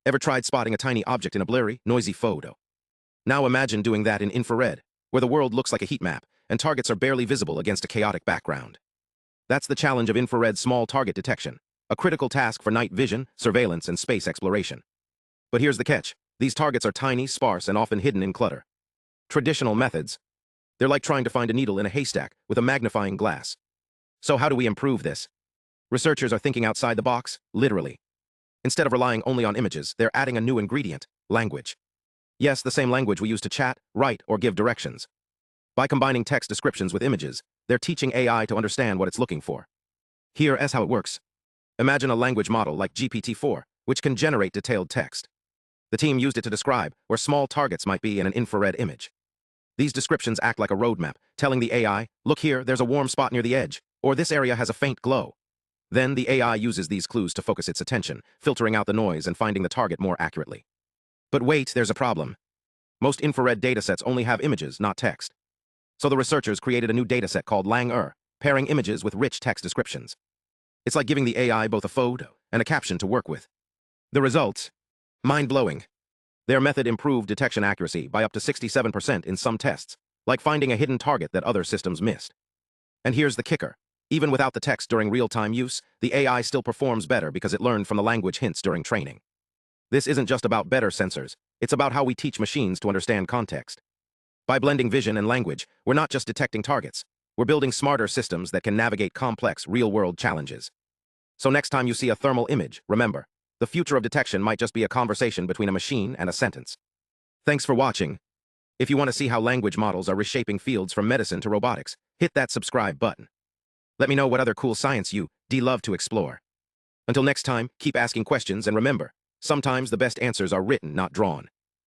Ever tried spotting a tiny object in a blurry, noisy photo? Now imagine doing that in infrared, where the world looks like a heat map, and targets are barely visible against a chaotic background. That's the challenge of infrared small target detection, a critical task for night vision, surveillance, and space exploration. But here's the catch. These targets are tiny, sparse, and often hidden in clutter. Traditional methods, they're like trying to find a needle in a haystack with a magnifying glass. So how do we improve this? Researchers are thinking outside the box, literally. Instead of relying only on images, they're adding a new ingredient, language. Yes, the same language we use to chat, write, or give directions. By combining text descriptions with images, they're teaching AI to understand what it's looking for. Here's how it works. Imagine a language model like GPT-4, which can generate detailed text. The team used it to describe where small targets might be in an infrared image. These descriptions act like a roadmap, telling the AI, look here, there's a warm spot near the edge, or this area has a faint glow. Then the AI uses these clues to focus its attention, filtering out the noise and finding the target more accurately. But wait, there's a problem. Most infrared datasets only have images, not text. So the researchers created a new dataset called LangIR, pairing images with rich text descriptions. It's like giving the AI both a photo and a caption to work with. The results? Mind-blowing. Their method improved detection accuracy by up to 67% in some tests, like finding a hidden target that other systems missed. And here's the kicker. Even without the text during real-time use, the AI still performs better because it learned from the language hints during training. This isn't just about better sensors, it's about how we teach machines to understand context. By blending vision and language, we're not just detecting targets, we're building smarter systems that can navigate complex, real-world challenges. So next time you see a thermal image, remember, the future of detection might just be a conversation between a machine and a sentence. Thanks for watching. If you want to see how language models are reshaping fields from medicine to robotics, hit that subscribe button. Let me know what other cool science you'd love to explore. Until next time, keep asking questions and remember, sometimes the best answers are written, not drawn.